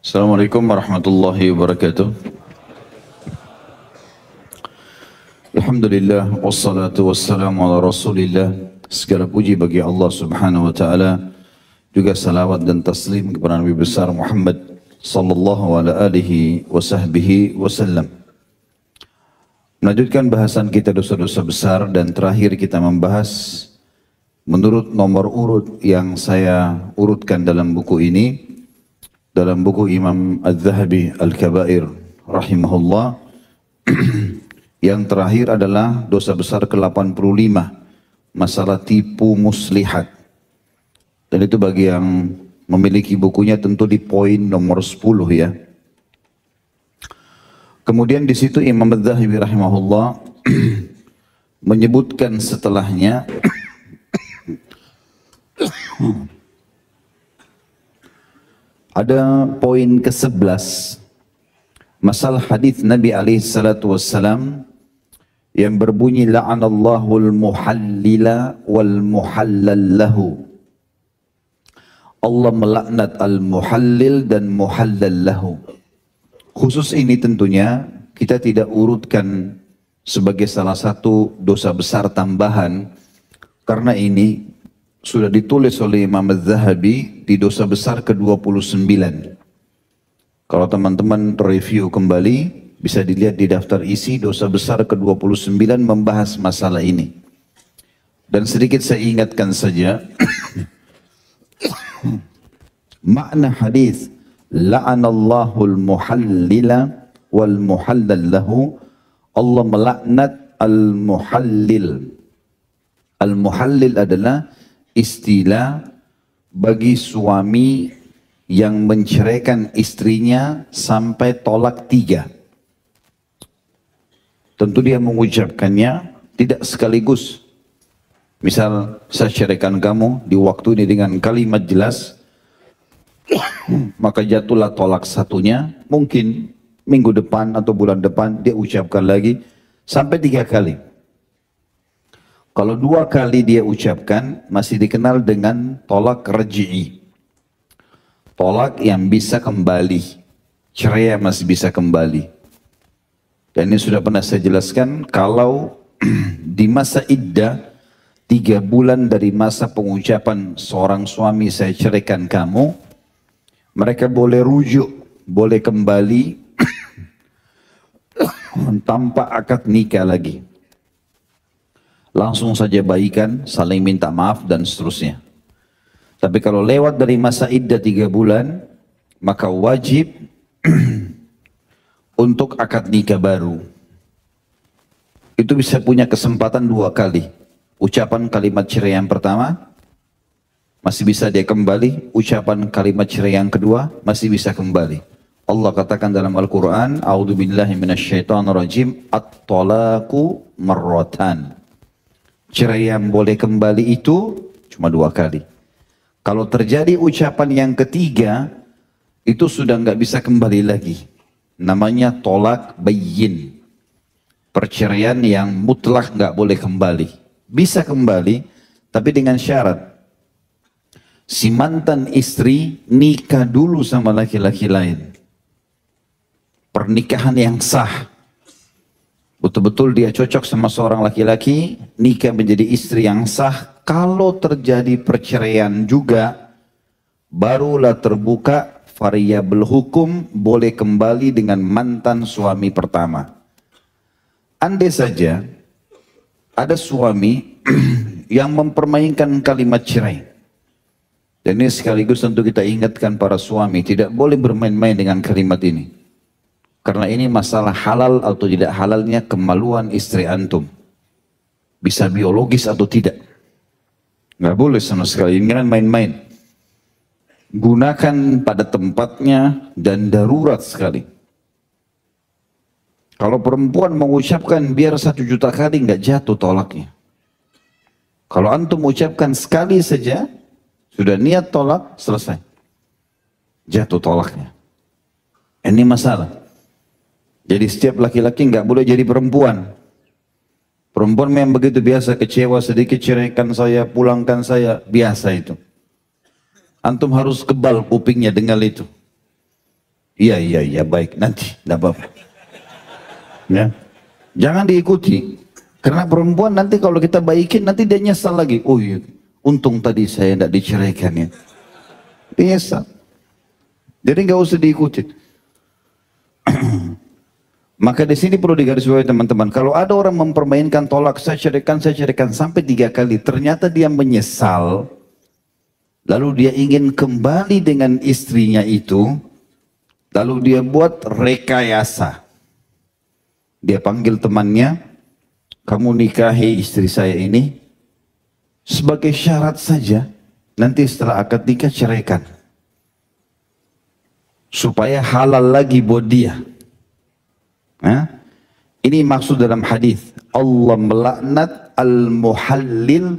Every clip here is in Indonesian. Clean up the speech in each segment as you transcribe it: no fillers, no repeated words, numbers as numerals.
Assalamualaikum warahmatullahi wabarakatuh. Alhamdulillah wassalatu wassalamu ala Rasulillah. Segala puji bagi Allah Subhanahu wa taala, juga salawat dan taslim kepada Nabi besar Muhammad sallallahu alaihi wasallam. Melanjutkan bahasan kita dosa-dosa besar, dan terakhir kita membahas menurut nomor urut yang saya urutkan dalam buku ini, dalam buku Imam Az-Zahabi Al-Kabair rahimahullah. Yang terakhir adalah dosa besar ke-85, masalah tipu muslihat. Dan itu bagi yang memiliki bukunya tentu di poin nomor 10 ya. Kemudian di situ Imam Az-Zahabi rahimahullah menyebutkan setelahnya ada poin ke-11, masalah hadis Nabi alaihi salatu wassalam yang berbunyi la'anallahu al-muhallila wal muhallal lahu. Allah melaknat al-muhallil dan muhallal lahu. Khusus ini tentunya kita tidak urutkan sebagai salah satu dosa besar tambahan, karena ini sudah ditulis oleh Imam Az-Zahabi di dosa besar ke-29. Kalau teman-teman review kembali, bisa dilihat di daftar isi dosa besar ke-29 membahas masalah ini. Dan sedikit saya ingatkan saja, makna hadis la'anallahu al-muhallila wal muhallal lahu, Allah melaknat al-muhallil. Al-muhallil adalah istilah bagi suami yang menceraikan istrinya sampai tolak 3. Tentu dia mengucapkannya tidak sekaligus. Misal, saya ceraikan kamu di waktu ini dengan kalimat jelas, maka jatuhlah tolak satunya, mungkin minggu depan atau bulan depan dia ucapkan lagi sampai 3 kali. Kalau 2 kali dia ucapkan, masih dikenal dengan tolak raj'i. Tolak yang bisa kembali. Cerai masih bisa kembali. Dan ini sudah pernah saya jelaskan, kalau di masa iddah, 3 bulan dari masa pengucapan seorang suami saya ceraikan kamu, mereka boleh rujuk, boleh kembali tanpa akad nikah lagi. Langsung saja baikan, saling minta maaf dan seterusnya. Tapi kalau lewat dari masa iddah 3 bulan, maka wajib untuk akad nikah baru. Itu bisa punya kesempatan 2 kali. Ucapan kalimat cerai yang pertama, masih bisa dia kembali. Ucapan kalimat cerai yang kedua, masih bisa kembali. Allah katakan dalam Al-Quran, A'udzubillahi minasyaitonirrajim, at-talaqu marratan. Cerai yang boleh kembali itu cuma 2 kali. Kalau terjadi ucapan yang ketiga, itu sudah nggak bisa kembali lagi. Namanya tolak bayyin. Perceraian yang mutlak nggak boleh kembali. Bisa kembali, tapi dengan syarat. Si mantan istri nikah dulu sama laki-laki lain. Pernikahan yang sah. Betul-betul dia cocok sama seorang laki-laki, nikah menjadi istri yang sah. Kalau terjadi perceraian juga, barulah terbuka variabel hukum boleh kembali dengan mantan suami pertama. Andai saja ada suami yang mempermainkan kalimat cerai. Dan ini sekaligus tentu kita ingatkan para suami, tidak boleh bermain-main dengan kalimat ini. Karena ini masalah halal atau tidak halalnya kemaluan istri antum. Bisa biologis atau tidak. Nggak boleh sama sekali, ini kan main-main. Gunakan pada tempatnya dan darurat sekali. Kalau perempuan mengucapkan biar 1 juta kali nggak jatuh tolaknya. Kalau antum ucapkan sekali saja, sudah niat tolak, selesai. Jatuh tolaknya. Ini masalah. Jadi setiap laki-laki nggak boleh jadi perempuan. Perempuan memang begitu biasa, kecewa sedikit, ceraikan saya, pulangkan saya, biasa itu. Antum harus kebal kupingnya dengar itu. Iya, baik, nanti, tidak apa-apa. Ya. Jangan diikuti. Karena perempuan nanti kalau kita baikin, nanti dia nyesal lagi. Oh iya, untung tadi saya tidak diceraikan ya. Dia nyesal. Jadi nggak usah diikuti. Maka di sini perlu digarisbawahi teman-teman. Kalau ada orang mempermainkan tolak, saya ceraikan sampai 3 kali. Ternyata dia menyesal. Lalu dia ingin kembali dengan istrinya itu. Lalu dia buat rekayasa. Dia panggil temannya, kamu nikahi istri saya ini sebagai syarat saja. Nanti setelah akad nikah ceraikan. Supaya halal lagi buat dia. Ini maksud dalam hadis. Allah melaknat al-muhallil,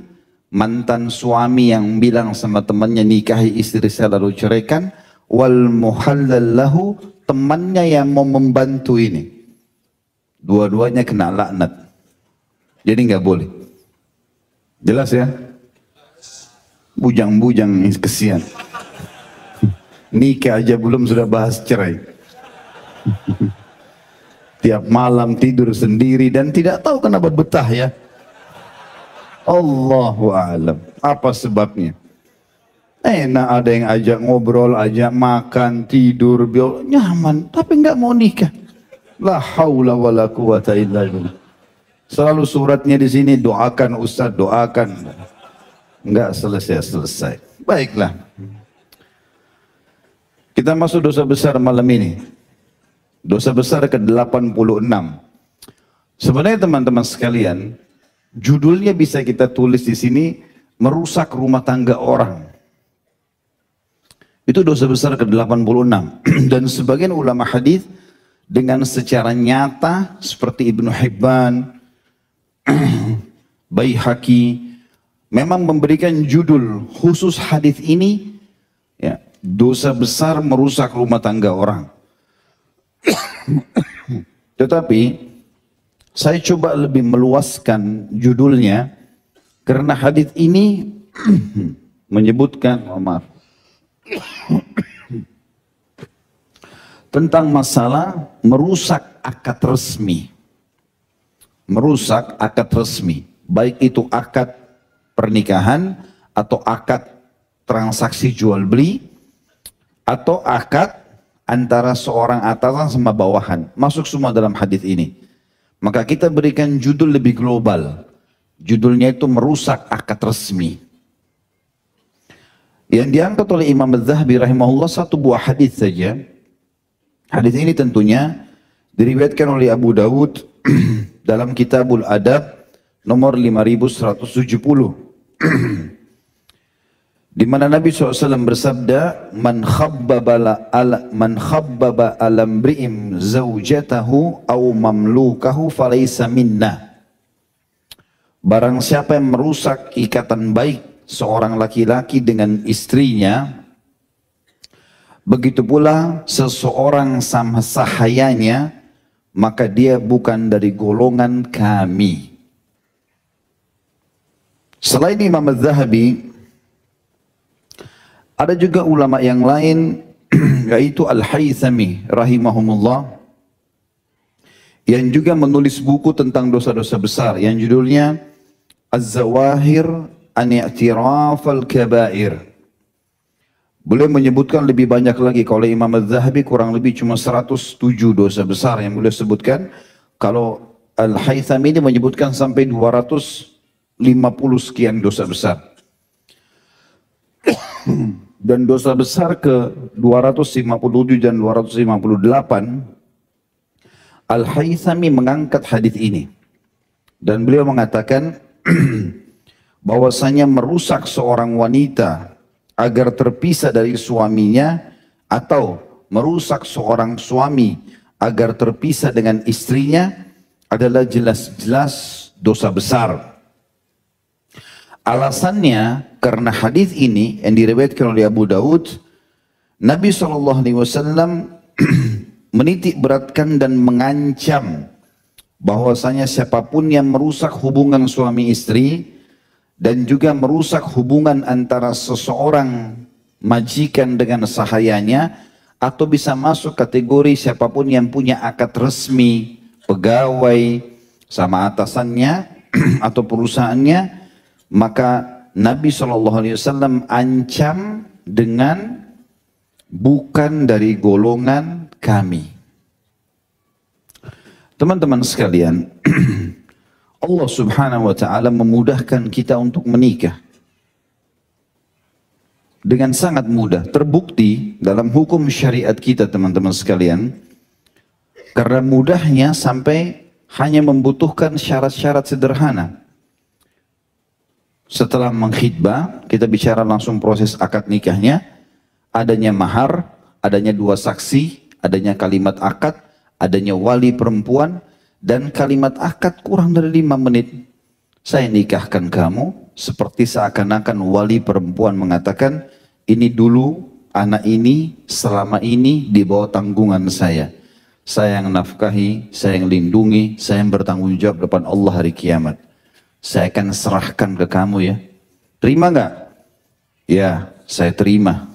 mantan suami yang bilang sama temannya nikahi istri saya lalu ceraikan. Wal muhallal lahu, temannya yang mau membantu ini. Dua-duanya kena laknat. Jadi nggak boleh. Jelas ya? Bujang-bujang kesian. Nikah aja belum sudah bahas cerai. Tiap malam tidur sendiri dan tidak tahu kenapa betah ya. Allahu a'lam. Apa sebabnya? Enak ada yang ajak ngobrol, ajak makan, tidur, nyaman, tapi nggak mau nikah. La haula wala quwata illa billah. Selalu suratnya di sini doakan Ustaz, doakan. Nggak selesai. Baiklah. Kita masuk dosa besar malam ini. Dosa besar ke-86. Sebenarnya teman-teman sekalian, judulnya bisa kita tulis di sini, merusak rumah tangga orang. Itu dosa besar ke-86. Dan sebagian ulama hadis dengan secara nyata seperti Ibnu Hibban, Baihaqi memang memberikan judul khusus hadis ini, ya, dosa besar merusak rumah tangga orang. Tetapi saya coba lebih meluaskan judulnya karena hadis ini menyebutkan, maaf, tentang masalah merusak akad resmi. Merusak akad resmi, baik itu akad pernikahan atau akad transaksi jual beli atau akad antara seorang atasan sama bawahan, masuk semua dalam hadis ini. Maka kita berikan judul lebih global. Judulnya itu merusak akad resmi. Yang diangkat oleh Imam Az-Zahabi rahimahullah satu buah hadis saja. Hadis ini tentunya diriwayatkan oleh Abu Dawud dalam Kitabul Adab nomor 5170. Di mana Nabi SAW bersabda, man khabbaba alam bri'im zawjatahu au mamlukahu falaysa minna. Barang siapa yang merusak ikatan baik seorang laki-laki dengan istrinya, begitu pula seseorang sama sahayanya, maka dia bukan dari golongan kami. Selain Imam Az-Zahabi, ada juga ulama yang lain, yaitu Al-Haythami rahimahumullah, yang juga menulis buku tentang dosa-dosa besar yang judulnya Az-Zawahir an i'tiraf al-kabair. Beliau menyebutkan lebih banyak lagi. Kalau Imam Az-Zahabi kurang lebih cuma 107 dosa besar yang beliau sebutkan. Kalau Al-Haythami ini menyebutkan sampai 250 sekian dosa besar. Dan dosa besar ke 257 dan 258, Al-Haythami mengangkat hadis ini. Dan beliau mengatakan bahwasanya merusak seorang wanita agar terpisah dari suaminya atau merusak seorang suami agar terpisah dengan istrinya adalah jelas-jelas dosa besar. Alasannya karena hadis ini yang diriwayatkan oleh Abu Daud, Nabi SAW menitik beratkan dan mengancam bahwasanya siapapun yang merusak hubungan suami istri dan juga merusak hubungan antara seseorang majikan dengan sahayanya, atau bisa masuk kategori siapapun yang punya akad resmi, pegawai sama atasannya atau perusahaannya, maka Nabi SAW ancam dengan bukan dari golongan kami. Teman-teman sekalian, Allah Subhanahu wa Ta'ala memudahkan kita untuk menikah dengan sangat mudah. Terbukti dalam hukum syariat kita, teman-teman sekalian, karena mudahnya sampai hanya membutuhkan syarat-syarat sederhana. Setelah mengkhitbah, kita bicara langsung proses akad nikahnya, adanya mahar, adanya 2 saksi, adanya kalimat akad, adanya wali perempuan, dan kalimat akad kurang dari 5 menit. Saya nikahkan kamu, seperti seakan-akan wali perempuan mengatakan, ini dulu anak ini selama ini di bawah tanggungan saya. Saya yang nafkahi, saya yang lindungi, saya yang bertanggung jawab depan Allah hari kiamat. Saya akan serahkan ke kamu ya. Terima nggak? Ya, saya terima.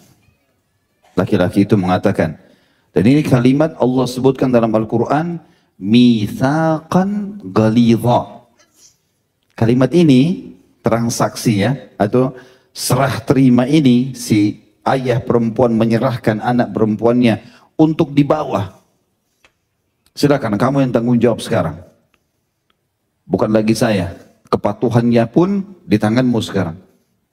Laki-laki itu mengatakan. Dan ini kalimat Allah sebutkan dalam Al-Quran, mitsaqan ghalidha. Kalimat ini transaksi ya, atau serah terima ini, si ayah perempuan menyerahkan anak perempuannya untuk di bawah. Silakan kamu yang tanggung jawab sekarang. Bukan lagi saya. Kepatuhannya pun di tanganmu sekarang.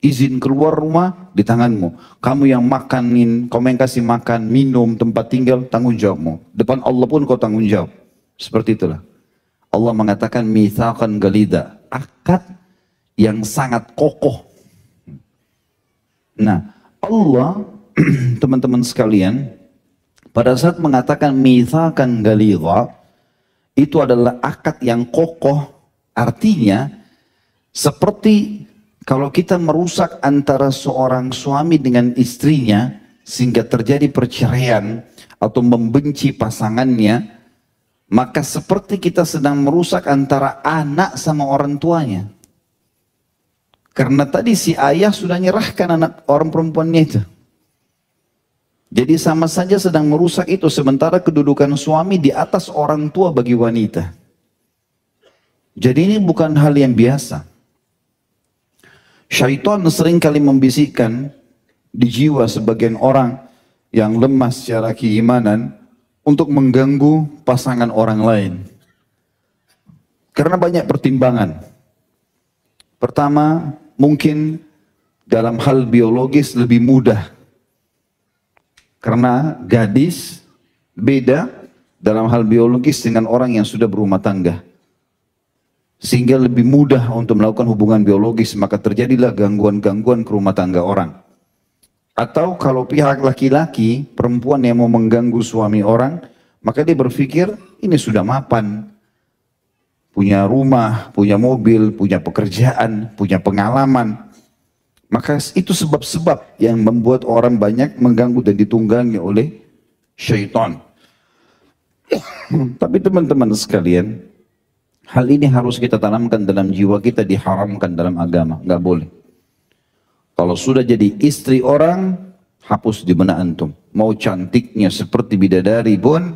Izin keluar rumah di tanganmu. Kamu yang makanin, kamu yang kasih makan, minum, tempat tinggal, tanggung jawabmu. Depan Allah pun kau tanggung jawab. Seperti itulah. Allah mengatakan mitsaqan ghalidha, akad yang sangat kokoh. Nah, Allah, teman-teman sekalian, pada saat mengatakan mitsaqan ghalidha, itu adalah akad yang kokoh, artinya seperti kalau kita merusak antara seorang suami dengan istrinya sehingga terjadi perceraian atau membenci pasangannya, maka seperti kita sedang merusak antara anak sama orang tuanya. Karena tadi si ayah sudah nyerahkan anak orang perempuannya itu. Jadi sama saja sedang merusak itu, sementara kedudukan suami di atas orang tua bagi wanita. Jadi ini bukan hal yang biasa. Syaitan seringkali membisikkan di jiwa sebagian orang yang lemah secara keimanan untuk mengganggu pasangan orang lain. Karena banyak pertimbangan. Pertama, mungkin dalam hal biologis lebih mudah. Karena gadis beda dalam hal biologis dengan orang yang sudah berumah tangga. Sehingga lebih mudah untuk melakukan hubungan biologis, maka terjadilah gangguan-gangguan ke rumah tangga orang. Atau kalau pihak laki-laki, perempuan yang mau mengganggu suami orang, maka dia berpikir ini sudah mapan. Punya rumah, punya mobil, punya pekerjaan, punya pengalaman. Maka itu sebab-sebab yang membuat orang banyak mengganggu dan ditunggangi oleh syaitan. Tapi teman-teman sekalian, hal ini harus kita tanamkan dalam jiwa kita, diharamkan dalam agama, nggak boleh. Kalau sudah jadi istri orang, hapus di benak antum. Mau cantiknya seperti bidadari pun,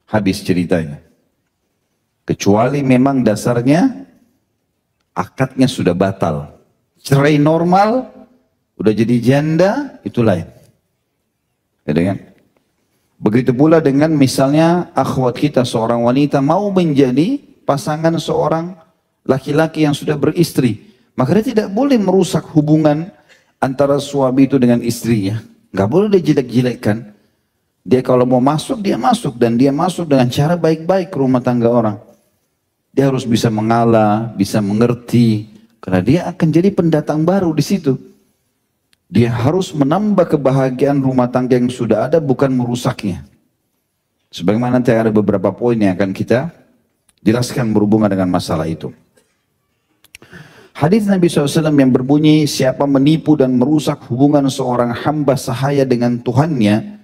habis ceritanya. Kecuali memang dasarnya, akadnya sudah batal. Cerai normal, udah jadi janda, itu lain. Ya, kan? Begitu pula dengan misalnya akhwat kita, seorang wanita mau menjadi pasangan seorang laki-laki yang sudah beristri, maka dia tidak boleh merusak hubungan antara suami itu dengan istrinya. Nggak boleh dia jelek-jelekkan. Dia kalau mau masuk, dia masuk, dan dia masuk dengan cara baik-baik ke rumah tangga orang. Dia harus bisa mengalah, bisa mengerti, karena dia akan jadi pendatang baru di situ. Dia harus menambah kebahagiaan rumah tangga yang sudah ada, bukan merusaknya. Sebagaimana nanti ada beberapa poin yang akan kita jelaskan berhubungan dengan masalah itu. Hadis Nabi SAW yang berbunyi, siapa menipu dan merusak hubungan seorang hamba sahaya dengan Tuhannya,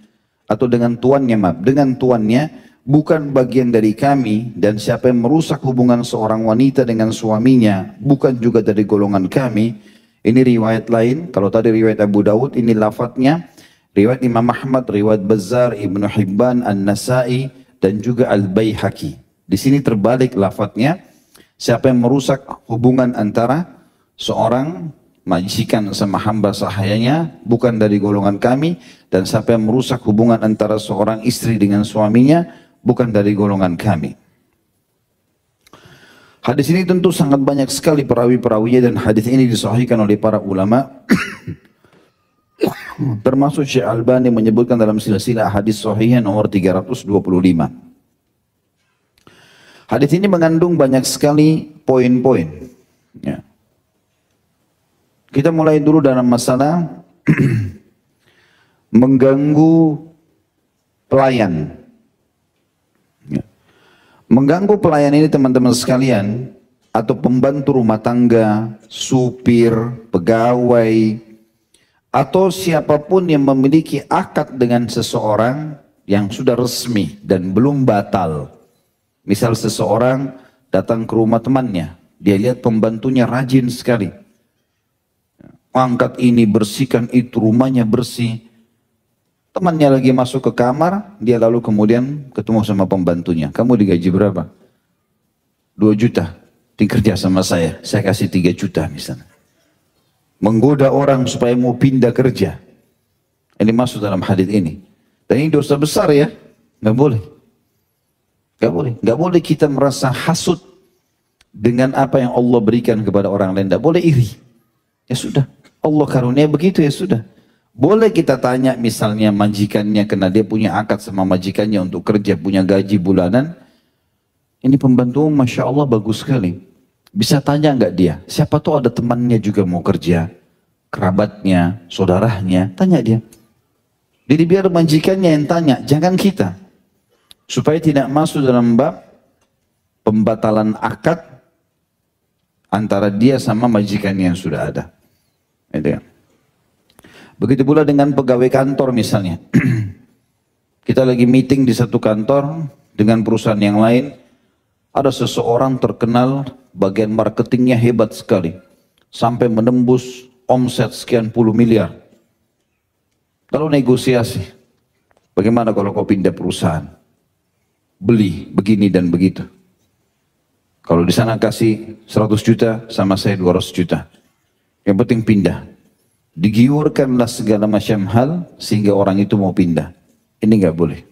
atau dengan tuannya, bukan bagian dari kami, dan siapa yang merusak hubungan seorang wanita dengan suaminya, bukan juga dari golongan kami, Ini riwayat lain, kalau tadi riwayat Abu Dawud, ini lafadznya riwayat Imam Ahmad, riwayat Bazzar, Ibnu Hibban, An-Nasai, dan juga Al-Baihaqi. Di sini terbalik lafadznya, siapa yang merusak hubungan antara seorang majikan sama hamba sahayanya, bukan dari golongan kami, dan siapa yang merusak hubungan antara seorang istri dengan suaminya, bukan dari golongan kami. Hadis ini tentu sangat banyak sekali perawi-perawinya, dan hadis ini disahihkan oleh para ulama. Termasuk Syekh Albani menyebutkan dalam silsilah hadis sahihnya nomor 325. Hadis ini mengandung banyak sekali poin-poin. Ya. Kita mulai dulu dalam masalah mengganggu pelayan. Ya. Mengganggu pelayan ini teman-teman sekalian, atau pembantu rumah tangga, supir, pegawai, atau siapapun yang memiliki akad dengan seseorang yang sudah resmi dan belum batal. Misal seseorang datang ke rumah temannya, dia lihat pembantunya rajin sekali, angkat ini, bersihkan itu, rumahnya bersih. Temannya lagi masuk ke kamar, dia lalu kemudian ketemu sama pembantunya. Kamu digaji berapa? 2 juta, kerja sama saya kasih 3 juta misalnya. Menggoda orang supaya mau pindah kerja. Ini masuk dalam hadis ini. Dan ini dosa besar ya. Nggak boleh. Nggak boleh. Nggak boleh kita merasa hasut dengan apa yang Allah berikan kepada orang lain. Nggak boleh iri. Ya sudah. Allah karunia begitu, ya sudah. Boleh kita tanya misalnya majikannya, karena dia punya akad sama majikannya untuk kerja, punya gaji bulanan. Ini pembantu Masya Allah bagus sekali. Bisa tanya nggak dia? Siapa tahu ada temannya juga mau kerja, kerabatnya, saudaranya, tanya dia. Jadi biar majikannya yang tanya, jangan kita. Supaya tidak masuk dalam bab pembatalan akad antara dia sama majikannya yang sudah ada. Begitu pula dengan pegawai kantor misalnya. Kita lagi meeting di satu kantor dengan perusahaan yang lain. Ada seseorang terkenal, bagian marketingnya hebat sekali, sampai menembus omset sekian puluh miliar. Lalu negosiasi, bagaimana kalau kau pindah perusahaan, beli begini dan begitu. Kalau di sana kasih 100 juta, sama saya 200 juta. Yang penting pindah. Digiurkanlah segala macam hal sehingga orang itu mau pindah. Ini nggak boleh.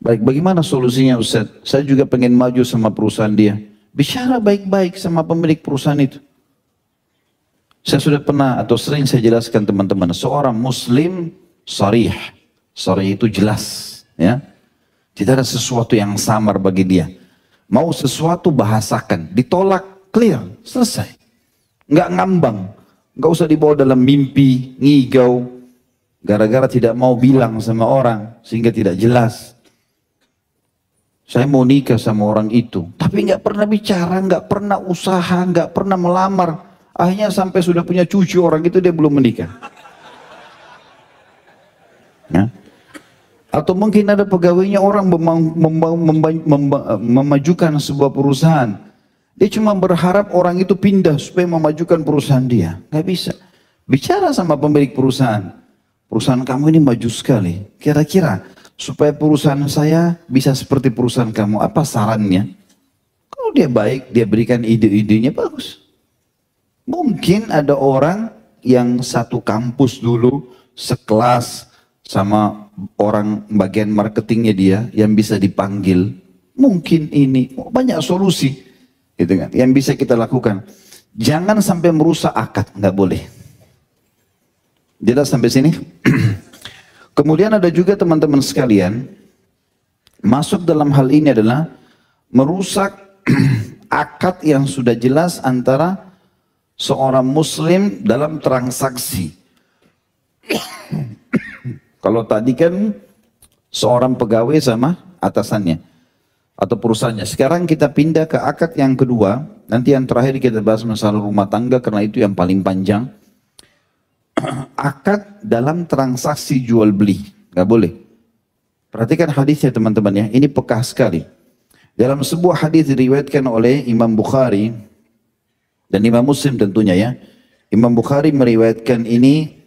Baik, bagaimana solusinya Ustaz? Saya juga pengen maju sama perusahaan dia. Bicara baik-baik sama pemilik perusahaan itu. Saya sudah pernah atau sering saya jelaskan teman-teman, seorang muslim sharih. Sharih itu jelas, ya. Tidak ada sesuatu yang samar bagi dia. Mau sesuatu bahasakan, ditolak clear, selesai. Nggak ngambang, nggak usah dibawa dalam mimpi, ngigau, gara-gara tidak mau bilang sama orang sehingga tidak jelas. Saya mau nikah sama orang itu, tapi nggak pernah bicara, nggak pernah usaha, nggak pernah melamar. Akhirnya sampai sudah punya cucu orang itu dia belum menikah. Ya. Atau mungkin ada pegawainya orang memajukan sebuah perusahaan. Dia cuma berharap orang itu pindah supaya memajukan perusahaan dia. Nggak bisa. Bicara sama pemilik perusahaan. Perusahaan kamu ini maju sekali. Kira-kira supaya perusahaan saya bisa seperti perusahaan kamu, apa sarannya? Kalau dia baik, dia berikan ide-idenya, bagus. Mungkin ada orang yang satu kampus dulu, sekelas sama orang bagian marketingnya dia, yang bisa dipanggil. Mungkin ini, banyak solusi gitu kan, yang bisa kita lakukan. Jangan sampai merusak akad, nggak boleh. Jelas sampai sini? Kemudian ada juga teman-teman sekalian, masuk dalam hal ini adalah merusak akad yang sudah jelas antara seorang muslim dalam transaksi. Kalau tadi kan seorang pegawai sama atasannya atau perusahaannya. Sekarang kita pindah ke akad yang kedua, nanti yang terakhir kita bahas masalah rumah tangga karena itu yang paling panjang. Akad dalam transaksi jual beli, nggak boleh. Perhatikan hadisnya teman-teman ya, ini pekah sekali. Dalam sebuah hadis diriwayatkan oleh Imam Bukhari dan Imam Muslim tentunya ya, Imam Bukhari meriwayatkan ini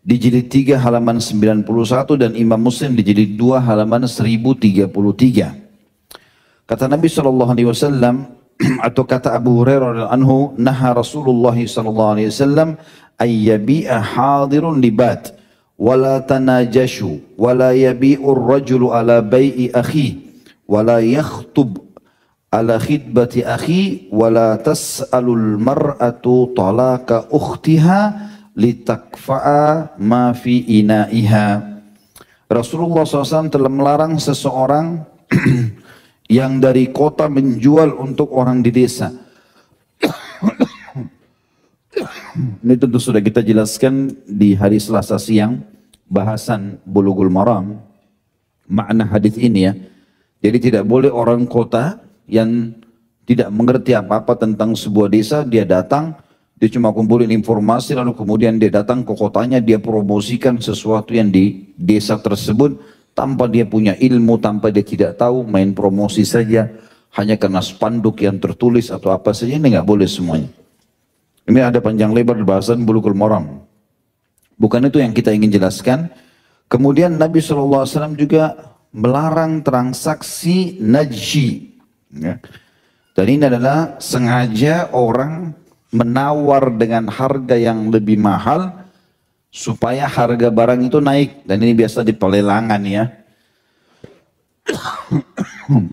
di jilid 3 halaman 91 dan Imam Muslim di jilid 2 halaman 1033. Kata Nabi SAW atau kata Abu Hurairah radhiyallahu anhu, naha Rasulullah SAW ayyabi'a hadirun libat wala tanajashu wala yabi'ur rajulu ala bai'i akhi wala yakhtub ala khidbati akhi wala tas'alul mar'atu talaka ukhtiha litakfa'a ma fi ina'iha. Rasulullah SAW telah melarang seseorang yang dari kota menjual untuk orang di desa. Ini tentu sudah kita jelaskan di hari Selasa siang bahasan Bulughul Maram, makna hadis ini ya. Jadi tidak boleh orang kota yang tidak mengerti apa-apa tentang sebuah desa, dia datang, dia cuma kumpulin informasi lalu kemudian dia datang ke kotanya, dia promosikan sesuatu yang di desa tersebut tanpa dia punya ilmu, tanpa dia tidak tahu, main promosi saja hanya karena spanduk yang tertulis atau apa saja. Ini nggak boleh semuanya. Ini ada panjang lebar bahasan Bulughul Maram. Bukan itu yang kita ingin jelaskan. Kemudian Nabi SAW juga melarang transaksi najshi. Ya. Dan ini adalah sengaja orang menawar dengan harga yang lebih mahal supaya harga barang itu naik. Dan ini biasa di pelelangan ya.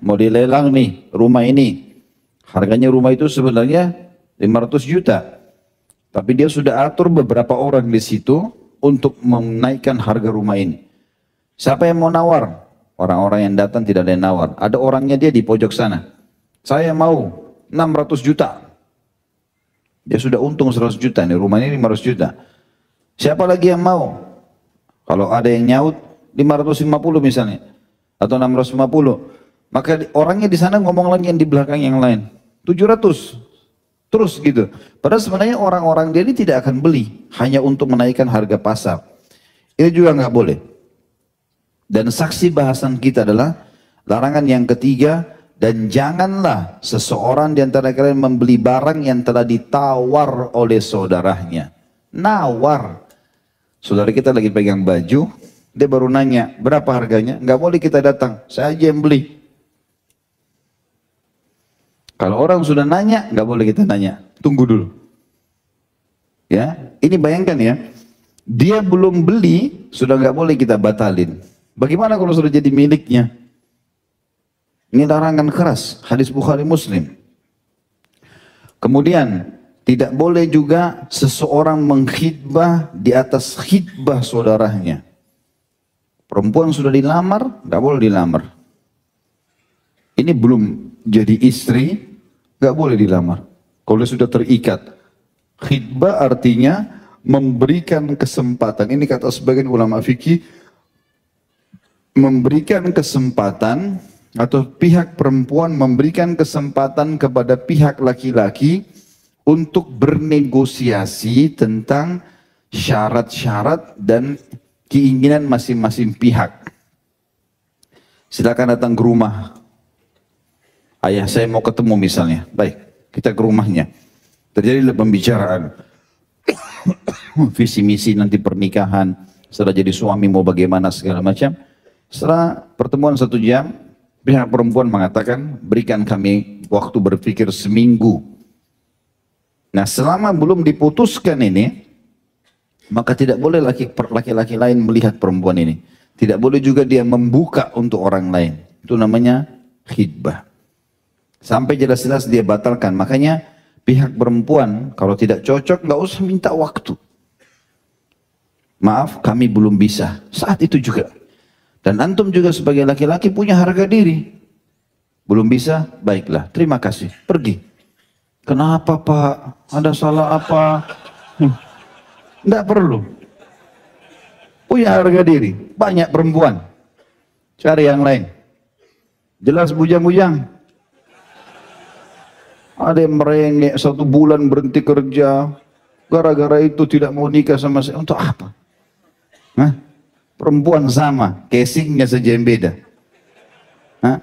Mau dilelang nih rumah ini. Harganya rumah itu sebenarnya 500 juta. Tapi dia sudah atur beberapa orang di situ untuk menaikkan harga rumah ini. Siapa yang mau nawar? Orang-orang yang datang tidak ada yang nawar. Ada orangnya dia di pojok sana. Saya mau 600 juta. Dia sudah untung 100 juta nih, rumah ini 500 juta. Siapa lagi yang mau? Kalau ada yang nyaut 550 misalnya atau 650, maka orangnya di sana ngomong lagi yang di belakang yang lain 700. Terus gitu. Padahal sebenarnya orang-orang dia ini tidak akan beli hanya untuk menaikkan harga pasar. Ini juga nggak boleh. Dan saksi bahasan kita adalah larangan yang ketiga, dan janganlah seseorang di antara kalian membeli barang yang telah ditawar oleh saudaranya. Nawar. Saudara kita lagi pegang baju, dia baru nanya, berapa harganya? Nggak boleh kita datang, saya aja yang beli. Kalau orang sudah nanya, nggak boleh kita nanya, tunggu dulu. Ya, ini bayangkan ya, dia belum beli, sudah nggak boleh kita batalin. Bagaimana kalau sudah jadi miliknya? Ini larangan keras, hadis Bukhari Muslim. Kemudian, tidak boleh juga seseorang mengkhidbah di atas khidbah saudaranya. Perempuan sudah dilamar, nggak boleh dilamar. Ini belum jadi istri, nggak boleh dilamar. Kalau sudah terikat, khidbah artinya memberikan kesempatan. Ini kata sebagian ulama fikih, memberikan kesempatan atau pihak perempuan memberikan kesempatan kepada pihak laki-laki untuk bernegosiasi tentang syarat-syarat dan keinginan masing-masing pihak. Silakan datang ke rumah. Ayah saya mau ketemu misalnya. Baik, kita ke rumahnya. Terjadilah pembicaraan. Visi misi nanti pernikahan. Setelah jadi suami mau bagaimana segala macam. Setelah pertemuan 1 jam, pihak perempuan mengatakan, berikan kami waktu berpikir seminggu. Nah, selama belum diputuskan ini, maka tidak boleh laki-laki lain melihat perempuan ini. Tidak boleh juga dia membuka untuk orang lain. Itu namanya khidbah. Sampai jelas-jelas dia batalkan. Makanya pihak perempuan kalau tidak cocok nggak usah minta waktu. Maaf, kami belum bisa. Saat itu juga. Dan antum juga sebagai laki-laki punya harga diri. Belum bisa, baiklah, terima kasih, pergi. Kenapa Pak? Ada salah apa? Tidak perlu. Punya harga diri, banyak perempuan. Cari yang lain. Jelas bujang-bujang. Ada yang merengek 1 bulan berhenti kerja. Gara-gara itu tidak mau nikah sama saya. Untuk apa? Hah? Perempuan sama, casingnya saja yang beda. Hah?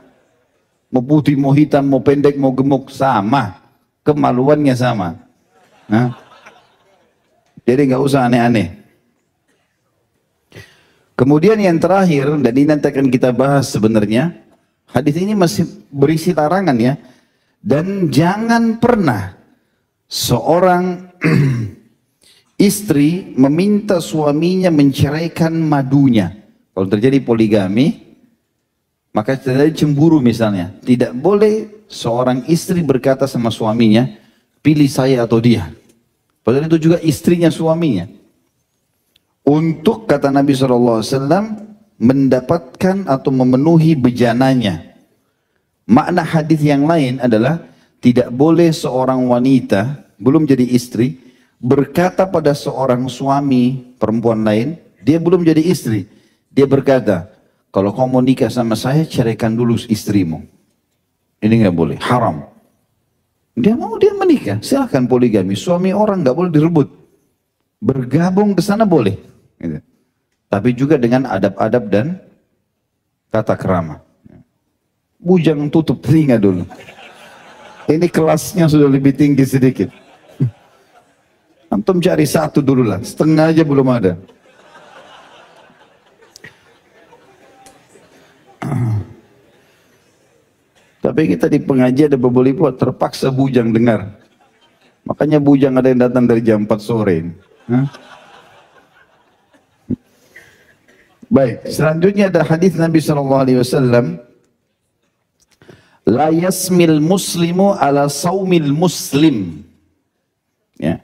Mau putih, mau hitam, mau pendek, mau gemuk, sama. Kemaluannya sama. Hah? Jadi nggak usah aneh-aneh. Kemudian yang terakhir, dan ini nanti akan kita bahas sebenarnya, hadis ini masih berisi larangan ya. Dan jangan pernah seorang istri meminta suaminya menceraikan madunya. Kalau terjadi poligami, maka terjadi cemburu misalnya. Tidak boleh seorang istri berkata sama suaminya, pilih saya atau dia. Padahal itu juga istrinya suaminya. Untuk kata Nabi SAW mendapatkan atau memenuhi bejananya. Makna hadis yang lain adalah tidak boleh seorang wanita belum jadi istri berkata pada seorang suami perempuan lain, dia belum jadi istri, dia berkata, kalau kau mau nikah sama saya, ceraikan dulu istrimu. Ini nggak boleh, haram. Dia mau dia menikah, silahkan poligami. Suami orang nggak boleh direbut. Bergabung ke sana boleh, gitu. Tapi juga dengan adab-adab dan tata krama. Bujang tutup telinga dulu. Ini kelasnya sudah lebih tinggi sedikit. Antum cari satu dulu lah, setengah aja belum ada. Tapi kita di pengajian ada beberapa terpaksa bujang dengar. Makanya bujang ada yang datang dari jam 4 sore. Baik, selanjutnya ada hadis Nabi SAW. La yasmil muslimu ala saumil muslim. Ya.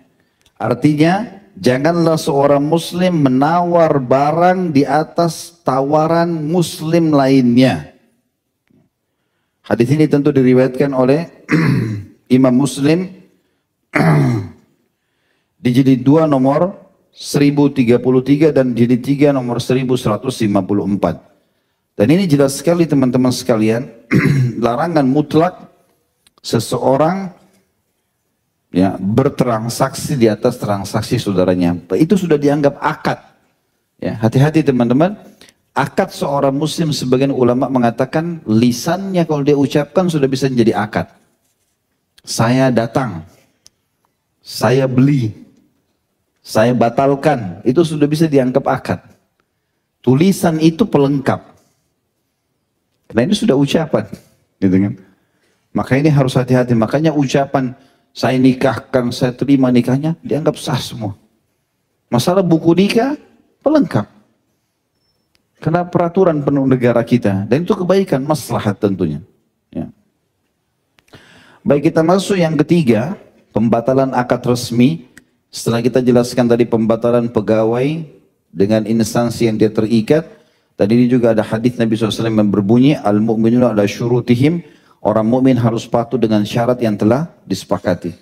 Artinya, janganlah seorang muslim menawar barang di atas tawaran muslim lainnya. Hadis ini tentu diriwayatkan oleh Imam Muslim di jilid 2 nomor 1033 dan jilid 3 nomor 1154. Dan ini jelas sekali teman-teman sekalian, larangan mutlak seseorang ya bertransaksi di atas transaksi saudaranya. Itu sudah dianggap akad. Ya, hati-hati teman-teman. Akad seorang muslim, sebagian ulama mengatakan lisannya kalau dia ucapkan sudah bisa menjadi akad. Saya datang, saya beli, saya batalkan, itu sudah bisa dianggap akad. Tulisan itu pelengkap. Karena ini sudah ucapan, gitu kan? Maka ini harus hati-hati. Makanya ucapan saya nikahkan, saya terima nikahnya dianggap sah semua. Masalah buku nikah pelengkap. Karena peraturan penuh negara kita, dan itu kebaikan, maslahat tentunya. Ya. Baik, kita masuk yang ketiga, pembatalan akad resmi. Setelah kita jelaskan tadi pembatalan pegawai dengan instansi yang dia terikat. Tadi ini juga ada hadis Nabi SAW yang berbunyi, al-mu'minuna ala syurutihim, orang mukmin harus patuh dengan syarat yang telah disepakati.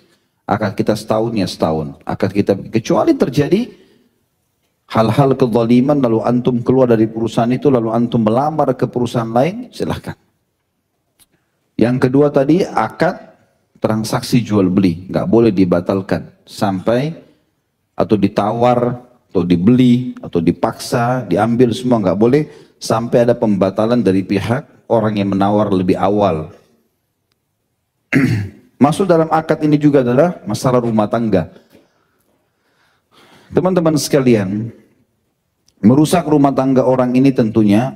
Akad kita setahun ya setahun. Akad kita, kecuali terjadi hal-hal kezaliman, lalu antum keluar dari perusahaan itu, lalu antum melamar ke perusahaan lain, silahkan. Yang kedua tadi, akad transaksi jual beli, nggak boleh dibatalkan sampai atau ditawar, atau dibeli, atau dipaksa, diambil, semua nggak boleh sampai ada pembatalan dari pihak orang yang menawar lebih awal. Masuk dalam akad ini juga adalah masalah rumah tangga. Teman-teman sekalian, merusak rumah tangga orang ini tentunya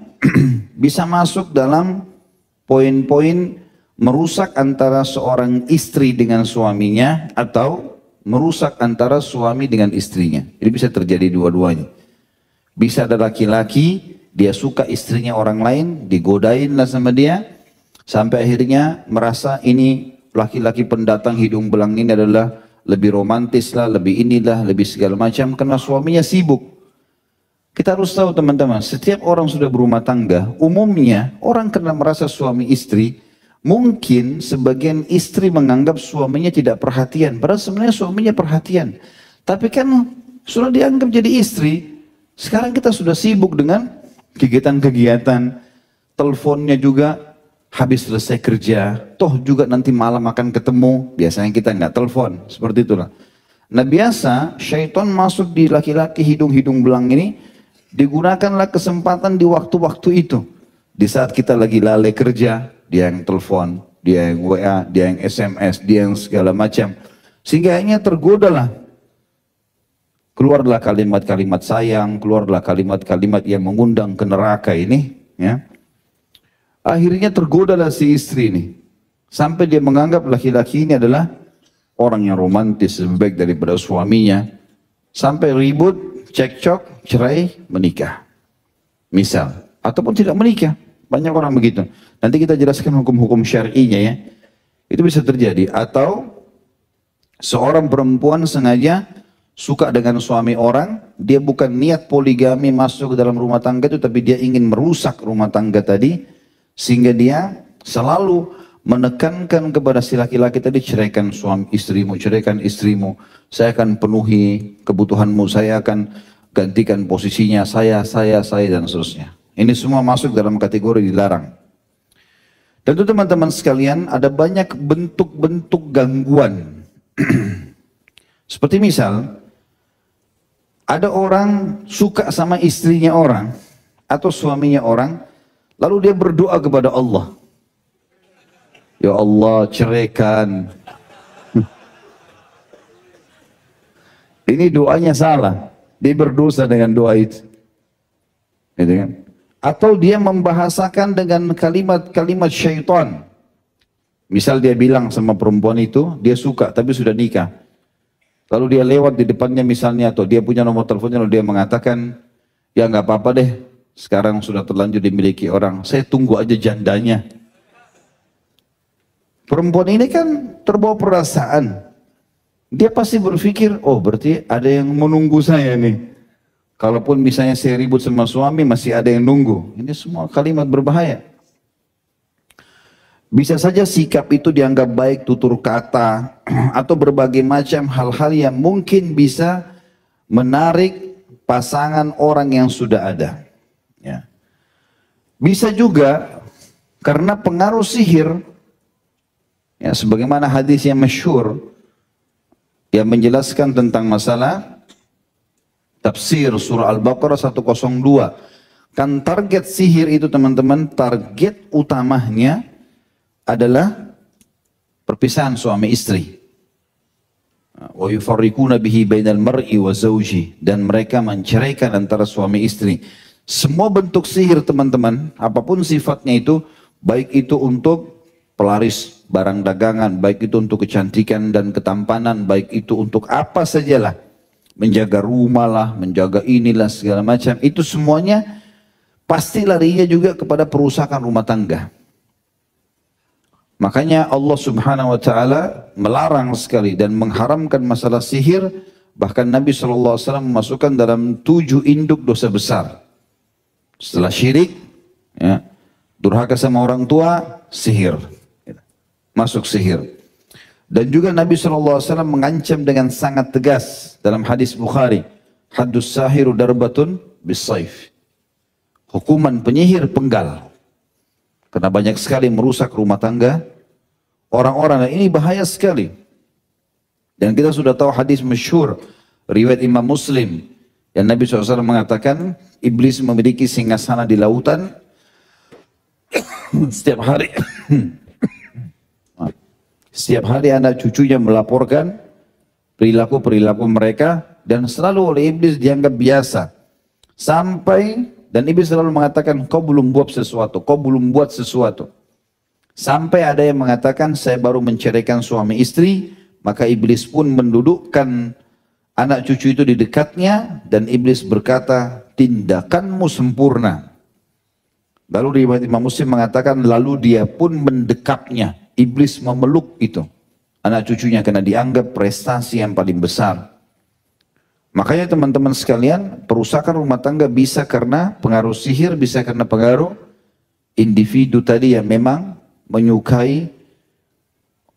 bisa masuk dalam poin-poin merusak antara seorang istri dengan suaminya atau merusak antara suami dengan istrinya. Ini bisa terjadi dua-duanya. Bisa ada laki-laki, dia suka istrinya orang lain, digodain lah sama dia, sampai akhirnya merasa ini laki-laki pendatang hidung belang ini adalah lebih romantis lah, lebih inilah, lebih segala macam, karena suaminya sibuk. Kita harus tahu teman-teman, setiap orang sudah berumah tangga, umumnya orang karena merasa suami istri, mungkin sebagian istri menganggap suaminya tidak perhatian, padahal sebenarnya suaminya perhatian. Tapi kan sudah dianggap jadi istri, sekarang kita sudah sibuk dengan kegiatan-kegiatan, teleponnya juga habis selesai kerja, toh juga nanti malam akan ketemu, biasanya kita nggak telepon, seperti itulah. Nah biasa syaitan masuk di laki-laki hidung-hidung belang ini, digunakanlah kesempatan di waktu-waktu itu. Di saat kita lagi lalai kerja, dia yang telepon, dia yang WA, dia yang SMS, dia yang segala macam. Sehingga akhirnya tergoda lah. keluarlah kalimat-kalimat sayang, keluarlah kalimat-kalimat yang mengundang ke neraka ini, ya. Akhirnya tergodalah si istri ini, sampai dia menganggap laki-laki ini adalah orang yang romantis lebih baik daripada suaminya, sampai ribut, cekcok, cerai, menikah. Misal, ataupun tidak menikah, banyak orang begitu. Nanti kita jelaskan hukum-hukum syar'inya ya. Itu bisa terjadi. Atau seorang perempuan sengaja suka dengan suami orang, dia bukan niat poligami masuk ke dalam rumah tangga itu, tapi dia ingin merusak rumah tangga tadi, sehingga dia selalu menekankan kepada si laki-laki tadi, ceraikan suami istrimu, ceraikan istrimu, saya akan penuhi kebutuhanmu, saya akan gantikan posisinya, saya, dan seterusnya. Ini semua masuk dalam kategori dilarang. Tentu teman-teman sekalian, ada banyak bentuk-bentuk gangguan. Seperti misal, ada orang suka sama istrinya orang, atau suaminya orang, lalu dia berdoa kepada Allah. Ya Allah, ceraikan. Ini doanya salah. Dia berdosa dengan doa itu. Gitu kan? Atau dia membahasakan dengan kalimat-kalimat syaitan. Misal dia bilang sama perempuan itu, dia suka tapi sudah nikah. Lalu dia lewat di depannya misalnya, atau dia punya nomor teleponnya, lalu dia mengatakan, ya nggak apa-apa deh, sekarang sudah terlanjur dimiliki orang, saya tunggu aja jandanya. Perempuan ini kan terbawa perasaan. Dia pasti berpikir, oh berarti ada yang menunggu saya nih. Kalaupun misalnya saya ribut sama suami, masih ada yang nunggu. Ini semua kalimat berbahaya. Bisa saja sikap itu dianggap baik, tutur kata, atau berbagai macam hal-hal yang mungkin bisa menarik pasangan orang yang sudah ada. Ya. Bisa juga karena pengaruh sihir. Ya, sebagaimana hadis yang masyhur yang menjelaskan tentang masalah tafsir surah Al-Baqarah 102. Kan target sihir itu teman-teman, target utamanya adalah perpisahan suami istri. Wa yufarriquna bihi bainal mar'i wa zawji, dan mereka menceraikan antara suami istri. Semua bentuk sihir teman-teman, apapun sifatnya itu, baik itu untuk pelaris barang dagangan, baik itu untuk kecantikan dan ketampanan, baik itu untuk apa sajalah, menjaga rumah lah, menjaga inilah segala macam, itu semuanya pasti larinya juga kepada perusakan rumah tangga. Makanya Allah Subhanahu wa taala melarang sekali dan mengharamkan masalah sihir. Bahkan Nabi SAW memasukkan dalam 7 induk dosa besar. Setelah syirik, ya, durhaka sama orang tua, sihir. Masuk sihir. Dan juga Nabi SAW mengancam dengan sangat tegas dalam hadis Bukhari, haddus sahiru darbatun bisayf. Hukuman penyihir penggal. Karena banyak sekali merusak rumah tangga orang-orang, dan ini bahaya sekali. Dan kita sudah tahu hadis masyhur riwayat Imam Muslim yang Nabi SAW mengatakan, iblis memiliki singgasana di lautan. Setiap hari anak cucunya melaporkan perilaku-perilaku mereka, dan selalu oleh iblis dianggap biasa. Dan iblis selalu mengatakan, kau belum buat sesuatu, kau belum buat sesuatu. Sampai ada yang mengatakan, saya baru menceraikan suami istri, maka iblis pun mendudukkan anak cucu itu di dekatnya, dan iblis berkata, tindakanmu sempurna. Lalu riwayat Imam Muslim mengatakan, lalu dia pun mendekapnya. Iblis memeluk itu, anak cucunya, karena dianggap prestasi yang paling besar. Makanya teman-teman sekalian, perusakan rumah tangga bisa karena pengaruh sihir, bisa karena pengaruh individu tadi yang memang menyukai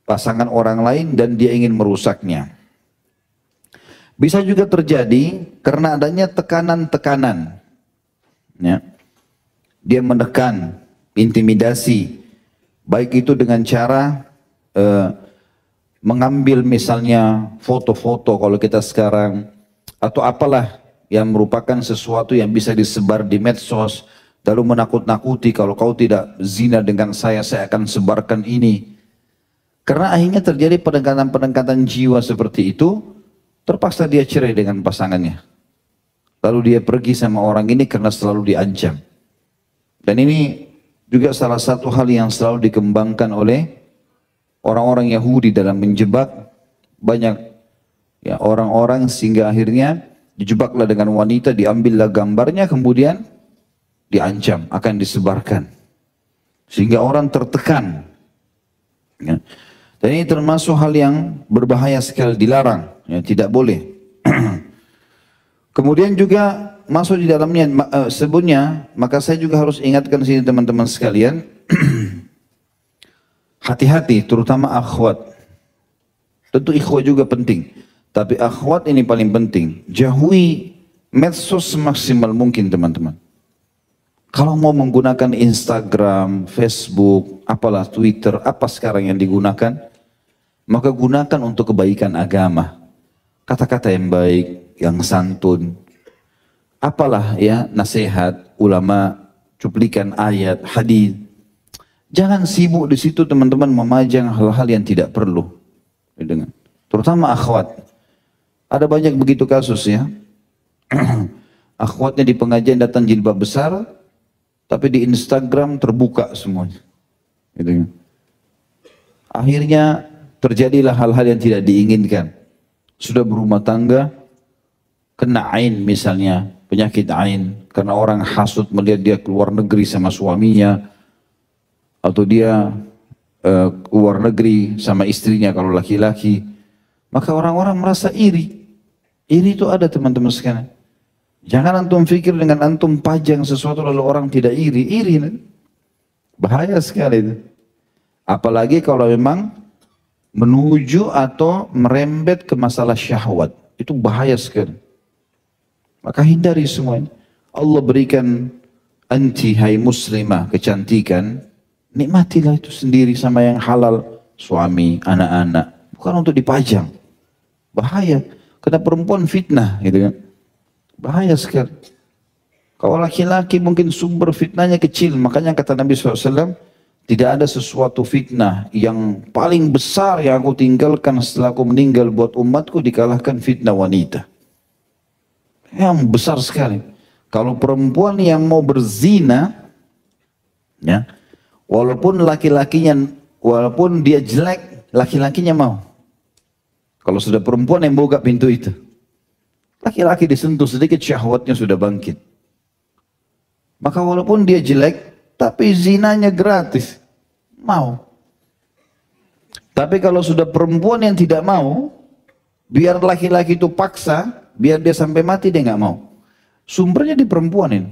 pasangan orang lain dan dia ingin merusaknya. Bisa juga terjadi karena adanya tekanan-tekanan. Ya. Dia menekan, intimidasi, baik itu dengan cara mengambil misalnya foto-foto kalau kita sekarang, atau apalah yang merupakan sesuatu yang bisa disebar di medsos, lalu menakut-nakuti, kalau kau tidak zina dengan saya akan sebarkan ini. Karena akhirnya terjadi pendekatan-pendekatan jiwa seperti itu, Terpaksa dia cerai dengan pasangannya. Lalu dia pergi sama orang ini karena selalu diancam. Dan ini juga salah satu hal yang selalu dikembangkan oleh orang-orang Yahudi dalam menjebak banyak ya orang-orang, sehingga akhirnya dijebaklah dengan wanita, diambillah gambarnya, kemudian diancam akan disebarkan. Sehingga orang tertekan. Ya. Dan ini termasuk hal yang berbahaya sekali, dilarang, ya, tidak boleh. Kemudian juga masuk di dalamnya sebutnya, maka saya juga harus ingatkan sini teman-teman sekalian, hati-hati terutama akhwat. Tentu ikhwah juga penting, tapi akhwat ini paling penting. Jauhi medsos semaksimal mungkin teman-teman. Kalau mau menggunakan Instagram, Facebook, apalah Twitter, apa sekarang yang digunakan, maka gunakan untuk kebaikan agama. Kata-kata yang baik, yang santun, apalah ya nasihat ulama, cuplikan ayat, hadis. Jangan sibuk di situ teman-teman memajang hal-hal yang tidak perlu. Terutama akhwat. Ada banyak begitu kasus ya. Akhwatnya di pengajian datang jilbab besar, tapi di Instagram terbuka semuanya. Gitu. Akhirnya terjadilah hal-hal yang tidak diinginkan. Sudah berumah tangga, kena ain misalnya, penyakit ain, karena orang hasut melihat dia keluar negeri sama suaminya, atau dia keluar negeri sama istrinya kalau laki-laki, maka orang-orang merasa iri. Iri itu ada teman-teman sekalian. Jangan antum pikir dengan antum pajang sesuatu lalu orang tidak iri. Iri, bahaya sekali itu. Apalagi kalau memang menuju atau merembet ke masalah syahwat. Itu bahaya sekali. Maka hindari semuanya. Allah berikan anti hai muslimah kecantikan. Nikmatilah itu sendiri sama yang halal. Suami, anak-anak. Bukan untuk dipajang. Bahaya. Karena perempuan fitnah gitu kan. Bahaya sekali. Kalau laki-laki mungkin sumber fitnahnya kecil. Makanya kata Nabi SAW, tidak ada sesuatu fitnah yang paling besar yang aku tinggalkan setelah aku meninggal buat umatku dikalahkan fitnah wanita. Yang besar sekali. Kalau perempuan yang mau berzina, ya, walaupun laki-lakinya, walaupun dia jelek, laki-lakinya mau. Kalau sudah perempuan yang buka pintu itu, laki-laki disentuh sedikit syahwatnya sudah bangkit. Maka walaupun dia jelek, tapi zinanya gratis, mau. Tapi kalau sudah perempuan yang tidak mau, biar laki-laki itu paksa, biar dia sampai mati dia nggak mau. Sumbernya di perempuan ini.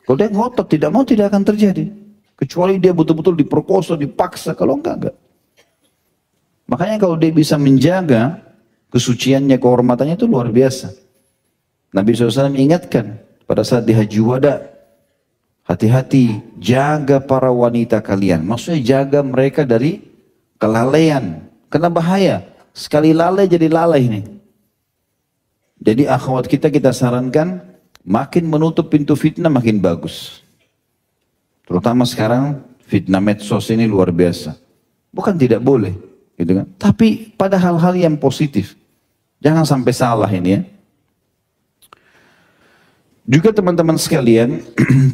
Kalau dia ngotot tidak mau, tidak akan terjadi. Kecuali dia betul-betul diperkosa, dipaksa, kalau enggak. Makanya kalau dia bisa menjaga kesuciannya, kehormatannya itu luar biasa. Nabi SAW ingatkan pada saat di Haji Wada, hati-hati, jaga para wanita kalian. Maksudnya jaga mereka dari kelalaian. Karena bahaya, sekali lalai jadi lalai ini. Jadi akhwat kita sarankan, makin menutup pintu fitnah makin bagus. Terutama sekarang fitnah medsos ini luar biasa. Bukan tidak boleh, gitu kan? Tapi pada hal-hal yang positif. Jangan sampai salah ini ya. Juga teman-teman sekalian,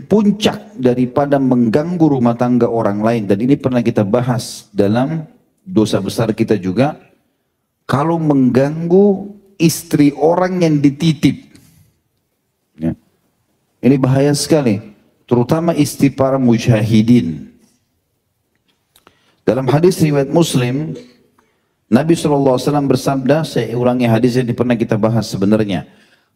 puncak daripada mengganggu rumah tangga orang lain, dan ini pernah kita bahas dalam dosa besar kita juga, kalau mengganggu istri orang yang dititip. Ya. Ini bahaya sekali, terutama istri para mujahidin. Dalam hadis riwayat Muslim, Nabi SAW bersabda, saya ulangi hadis yang pernah kita bahas sebenarnya.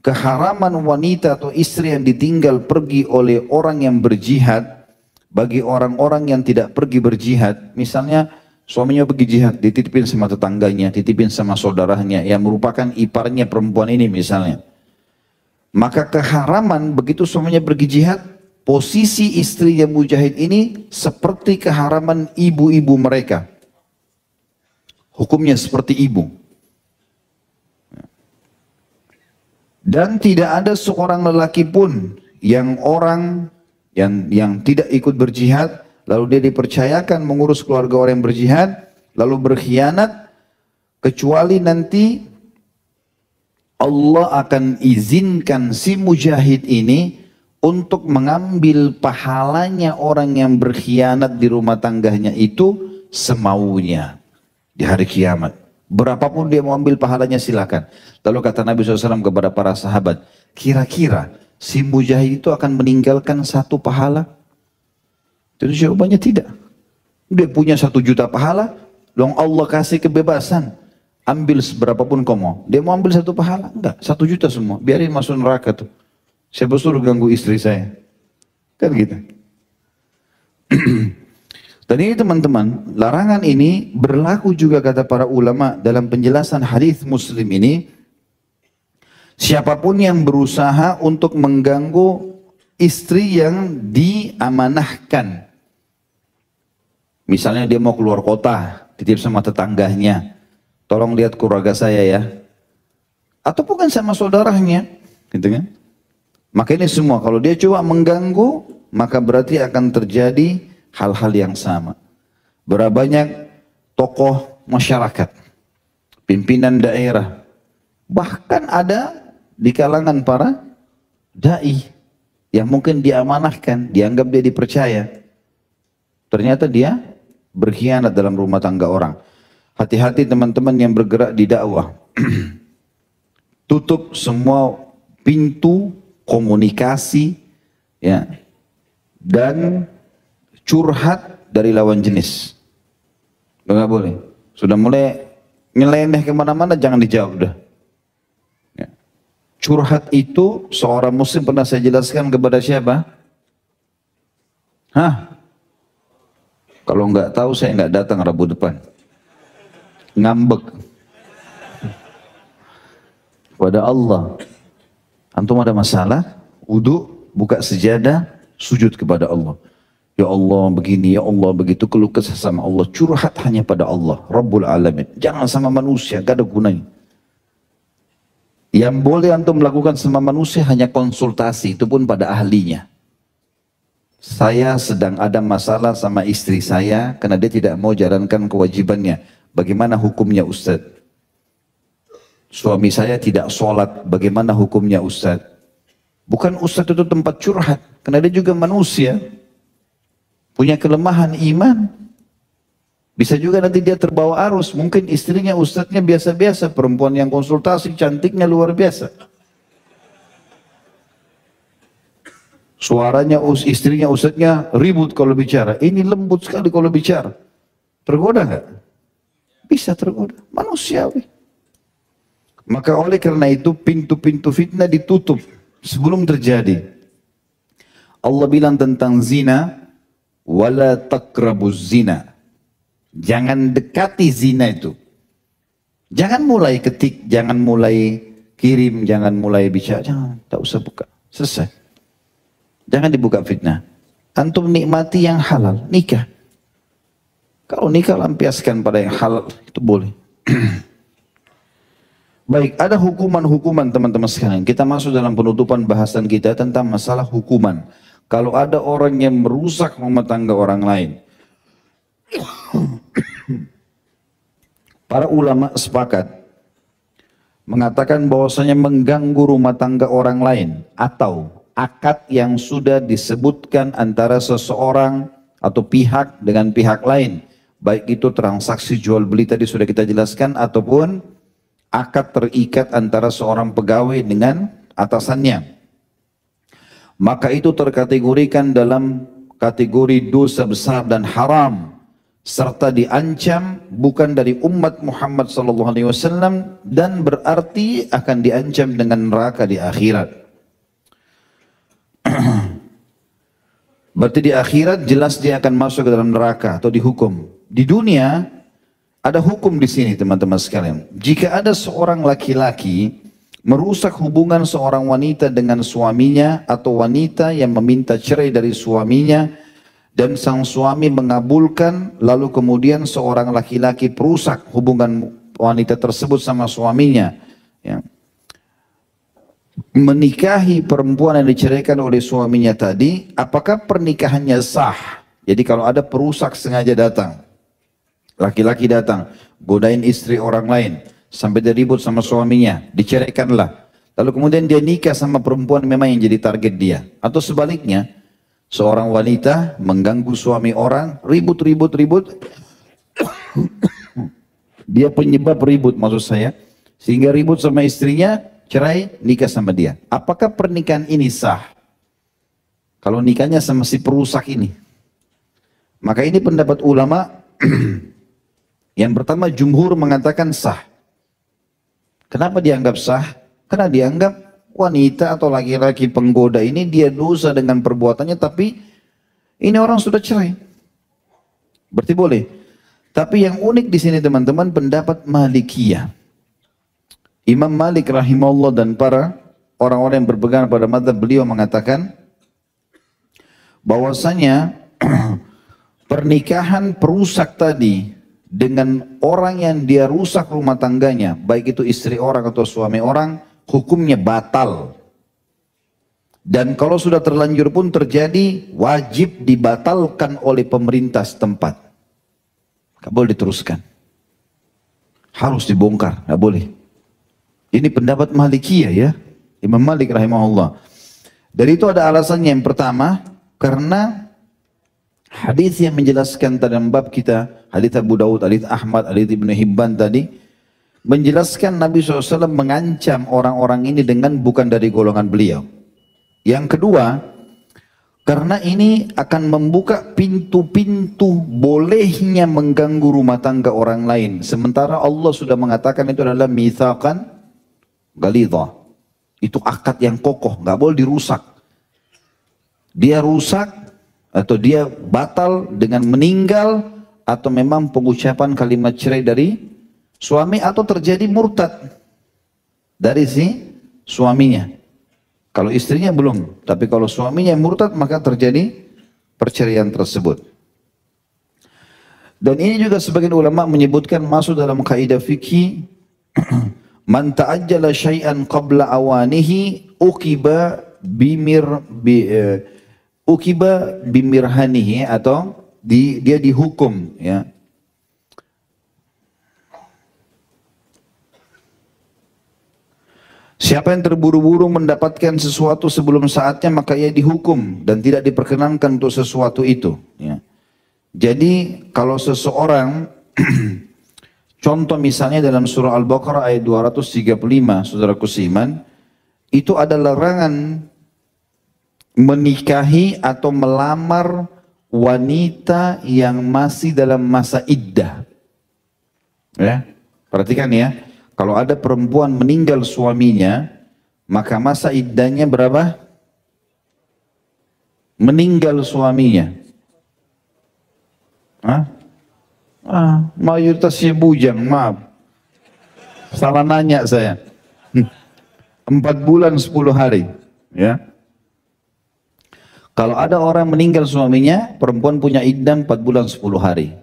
Keharaman wanita atau istri yang ditinggal pergi oleh orang yang berjihad, bagi orang-orang yang tidak pergi berjihad, misalnya suaminya pergi jihad, dititipin sama tetangganya, dititipin sama saudaranya, yang merupakan iparnya perempuan ini misalnya. Maka keharaman begitu suaminya pergi jihad, posisi istri yang mujahid ini seperti keharaman ibu-ibu mereka. Hukumnya seperti ibu. Dan tidak ada seorang lelaki pun yang tidak ikut berjihad, lalu dia dipercayakan mengurus keluarga orang yang berjihad, lalu berkhianat, kecuali nanti Allah akan izinkan si mujahid ini untuk mengambil pahalanya orang yang berkhianat di rumah tangganya itu semaunya di hari kiamat. Berapapun dia mau ambil pahalanya silakan. Lalu kata Nabi SAW kepada para sahabat, kira-kira si mujahid itu akan meninggalkan satu pahala? Jadi jawabannya tidak. Dia punya 1 juta pahala, dong Allah kasih kebebasan. Ambil seberapapun kau mau. Dia mau ambil 1 pahala? Enggak, 1 juta semua. Biarin masuk neraka tuh. Siapa suruh ganggu istri saya? Kan gitu. Dan ini teman-teman, larangan ini berlaku juga kata para ulama dalam penjelasan hadis Muslim ini. Siapapun yang berusaha untuk mengganggu istri yang diamanahkan. Misalnya dia mau keluar kota, titip sama tetangganya. Tolong lihat keluarga saya ya. Atau bukan sama saudaranya, gitu kan? Maka ini semua, kalau dia coba mengganggu, maka berarti akan terjadi hal-hal yang sama. Berapa banyak tokoh masyarakat, pimpinan daerah, bahkan ada di kalangan para dai yang mungkin diamanahkan, dianggap dia dipercaya. Ternyata dia berkhianat dalam rumah tangga orang. Hati-hati teman-teman yang bergerak di dakwah. Tutup semua pintu komunikasi ya, dan curhat dari lawan jenis. Enggak boleh. Sudah mulai nyeleneh kemana-mana jangan dijawab dah. Ya. Curhat itu seorang muslim pernah saya jelaskan kepada siapa? Hah? Kalau nggak tahu saya nggak datang Rabu depan. Ngambek. Pada Allah. Antum ada masalah? Wudu, buka sejadah, sujud kepada Allah. Ya Allah begini, ya Allah begitu, keluh kesah sama Allah. Curhat hanya pada Allah, Rabbul Alamin. Jangan sama manusia, gak ada gunanya. Yang boleh antum melakukan sama manusia hanya konsultasi, itu pun pada ahlinya. Saya sedang ada masalah sama istri saya, karena dia tidak mau jalankan kewajibannya. Bagaimana hukumnya Ustaz? Suami saya tidak sholat, bagaimana hukumnya Ustaz? Bukan Ustaz itu tempat curhat, karena dia juga manusia. Punya kelemahan iman. Bisa juga nanti dia terbawa arus. Mungkin istrinya ustadznya biasa-biasa. Perempuan yang konsultasi cantiknya luar biasa. Suaranya istrinya ustadznya ribut kalau bicara. Ini lembut sekali kalau bicara. Tergoda nggak? Bisa tergoda. Manusiawi. Maka oleh karena itu pintu-pintu fitnah ditutup sebelum terjadi. Allah bilang tentang zina. Wala taqrabuz zina. Jangan dekati zina itu. Jangan mulai ketik, jangan mulai kirim, jangan mulai bicara, jangan, tak usah buka. Selesai. Jangan dibuka fitnah. Antum nikmati yang halal, nikah. Kalau nikah lampiaskan pada yang halal, itu boleh. Baik, ada hukuman-hukuman teman-teman sekalian. Kita masuk dalam penutupan bahasan kita tentang masalah hukuman. Kalau ada orang yang merusak rumah tangga orang lain. Para ulama sepakat mengatakan bahwasanya mengganggu rumah tangga orang lain atau akad yang sudah disebutkan antara seseorang atau pihak dengan pihak lain. Baik itu transaksi jual beli tadi sudah kita jelaskan ataupun akad terikat antara seorang pegawai dengan atasannya. Maka itu terkategorikan dalam kategori dosa besar dan haram serta diancam bukan dari umat Muhammad SAW dan berarti akan diancam dengan neraka di akhirat. Berarti di akhirat jelas dia akan masuk ke dalam neraka atau dihukum. Di dunia ada hukum di sini teman-teman sekalian. Jika ada seorang laki-laki merusak hubungan seorang wanita dengan suaminya atau wanita yang meminta cerai dari suaminya dan sang suami mengabulkan lalu kemudian seorang laki-laki perusak hubungan wanita tersebut sama suaminya ya. Menikahi perempuan yang diceraikan oleh suaminya tadi, apakah pernikahannya sah? Jadi kalau ada perusak sengaja datang, laki-laki datang godain istri orang lain sampai dia ribut sama suaminya, diceraikanlah. Lalu kemudian dia nikah sama perempuan memang yang jadi target dia. Atau sebaliknya, seorang wanita mengganggu suami orang, ribut. Dia penyebab ribut maksud saya. Sehingga ribut sama istrinya, cerai, nikah sama dia. Apakah pernikahan ini sah? Kalau nikahnya sama si perusak ini. Maka ini pendapat ulama. Yang pertama jumhur mengatakan sah. Kenapa dianggap sah? Karena dianggap wanita atau laki-laki penggoda ini dia dosa dengan perbuatannya, tapi ini orang sudah cerai. Berarti boleh. Tapi yang unik di sini teman-teman pendapat Malikiyah. Imam Malik rahimahullah dan para orang-orang yang berpegang pada mazhab beliau mengatakan bahwasanya pernikahan perusak tadi dengan orang yang dia rusak rumah tangganya, baik itu istri orang atau suami orang, hukumnya batal. Dan kalau sudah terlanjur pun terjadi, wajib dibatalkan oleh pemerintah setempat. Gak boleh diteruskan. Harus dibongkar, gak boleh. Ini pendapat Malikiyah ya, Imam Malik rahimahullah. Dari itu ada alasannya. Yang pertama, karena hadis yang menjelaskan dalam bab kita, hadis Abu Daud, hadis Ahmad, hadis Ibnu Hibban tadi, menjelaskan Nabi SAW mengancam orang-orang ini dengan bukan dari golongan beliau. Yang kedua, karena ini akan membuka pintu-pintu bolehnya mengganggu rumah tangga orang lain. Sementara Allah sudah mengatakan itu adalah mitsaqan ghalidha. Itu akad yang kokoh, nggak boleh dirusak. Dia rusak atau dia batal dengan meninggal atau memang pengucapan kalimat cerai dari suami atau terjadi murtad dari si suaminya. Kalau istrinya belum, tapi kalau suaminya murtad maka terjadi perceraian tersebut. Dan ini juga sebagian ulama menyebutkan masuk dalam kaidah fikih man ta'ajjala syai'an qabla awanihi ukiba bimirhanihi atau dia dihukum ya. Siapa yang terburu-buru mendapatkan sesuatu sebelum saatnya maka ia dihukum dan tidak diperkenankan untuk sesuatu itu ya. Jadi kalau seseorang contoh misalnya dalam surah Al-Baqarah ayat 235, saudaraku seiman, itu ada larangan menikahi atau melamar wanita yang masih dalam masa iddah. Ya, perhatikan ya, kalau ada perempuan meninggal suaminya, maka masa iddahnya berapa? Meninggal suaminya. Hah? Mayoritasnya bujang, maaf. Salah nanya saya. 4 bulan 10 hari. Ya. Kalau ada orang meninggal suaminya, perempuan punya iddah 4 bulan 10 hari.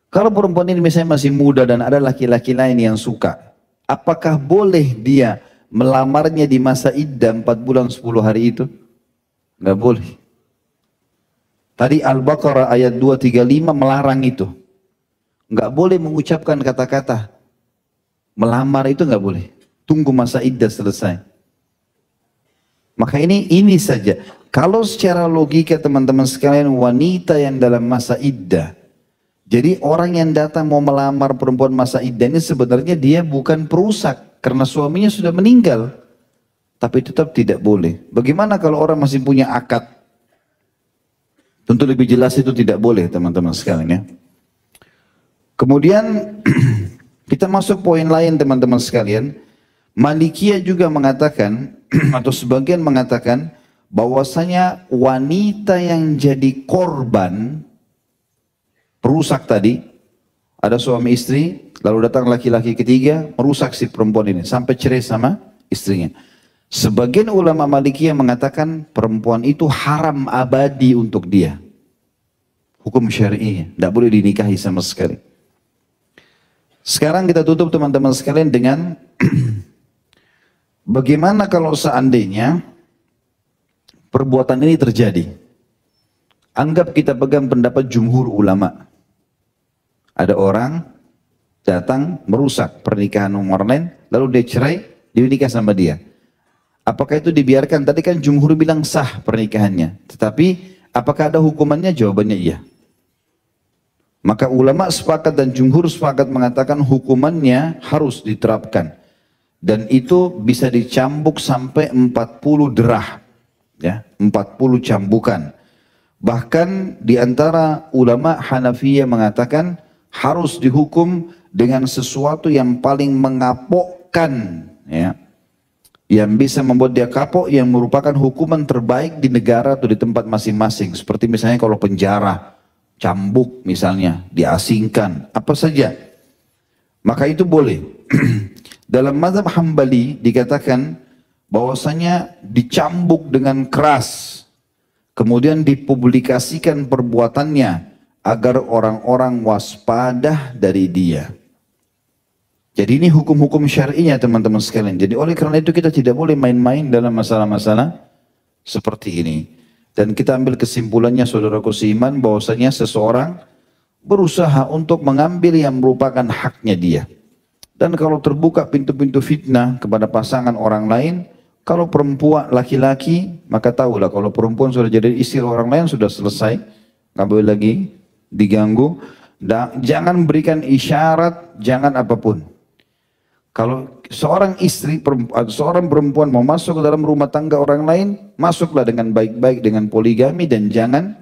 Kalau perempuan ini misalnya masih muda dan ada laki-laki lain yang suka, apakah boleh dia melamarnya di masa iddah 4 bulan 10 hari itu? Nggak boleh. Tadi Al-Baqarah ayat 235 melarang itu. Nggak boleh mengucapkan kata-kata melamar itu nggak boleh. Tunggu masa iddah selesai. Maka ini saja. Kalau secara logika teman-teman sekalian wanita yang dalam masa iddah, jadi orang yang datang mau melamar perempuan masa iddah ini sebenarnya dia bukan perusak karena suaminya sudah meninggal. Tapi tetap tidak boleh. Bagaimana kalau orang masih punya akad? Tentu lebih jelas itu tidak boleh teman-teman sekalian ya. Kemudian kita masuk poin lain teman-teman sekalian. Malikiyah juga mengatakan atau sebagian mengatakan bahwasanya wanita yang jadi korban perusak tadi, ada suami istri lalu datang laki-laki ketiga merusak si perempuan ini sampai cerai sama istrinya. Sebagian ulama Malikiyah mengatakan perempuan itu haram abadi untuk dia. Hukum syar'i, tidak boleh dinikahi sama sekali. Sekarang kita tutup teman-teman sekalian dengan bagaimana kalau seandainya perbuatan ini terjadi. Anggap kita pegang pendapat jumhur ulama. Ada orang datang merusak pernikahan orang lain, lalu dia cerai, dia nikah sama dia. Apakah itu dibiarkan? Tadi kan jumhur bilang sah pernikahannya. Tetapi apakah ada hukumannya? Jawabannya iya. Maka ulama sepakat dan jumhur sepakat mengatakan hukumannya harus diterapkan. Dan itu bisa dicambuk sampai 40 derah. Ya, 40 cambukan. Bahkan di antara ulama Hanafiyah mengatakan harus dihukum dengan sesuatu yang paling mengapokkan, ya, yang bisa membuat dia kapok, yang merupakan hukuman terbaik di negara atau di tempat masing-masing. Seperti misalnya kalau penjara, cambuk misalnya, diasingkan, apa saja. Maka itu boleh. Dalam mazhab Hambali dikatakan bahwasanya dicambuk dengan keras, kemudian dipublikasikan perbuatannya agar orang-orang waspada dari dia. Jadi ini hukum-hukum syar'inya teman-teman sekalian. Jadi oleh karena itu kita tidak boleh main-main dalam masalah-masalah seperti ini. Dan kita ambil kesimpulannya saudaraku seiman bahwasanya seseorang berusaha untuk mengambil yang merupakan haknya dia. Dan kalau terbuka pintu-pintu fitnah kepada pasangan orang lain, kalau perempuan laki-laki, maka tahulah kalau perempuan sudah jadi istri orang lain sudah selesai, nggak boleh lagi diganggu. Dan jangan berikan isyarat, jangan apapun. Kalau seorang istri atau seorang perempuan mau masuk ke dalam rumah tangga orang lain, masuklah dengan baik-baik dengan poligami dan jangan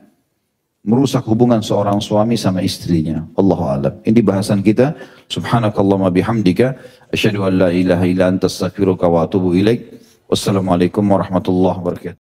merusak hubungan seorang suami sama istrinya. Allahu a'lam. Ini bahasan kita. Subhanakallahumma bihamdika asyhadu an la ilaha illa anta astaghfiruka wa atubu ilaik. Wassalamualaikum warahmatullahi wabarakatuh.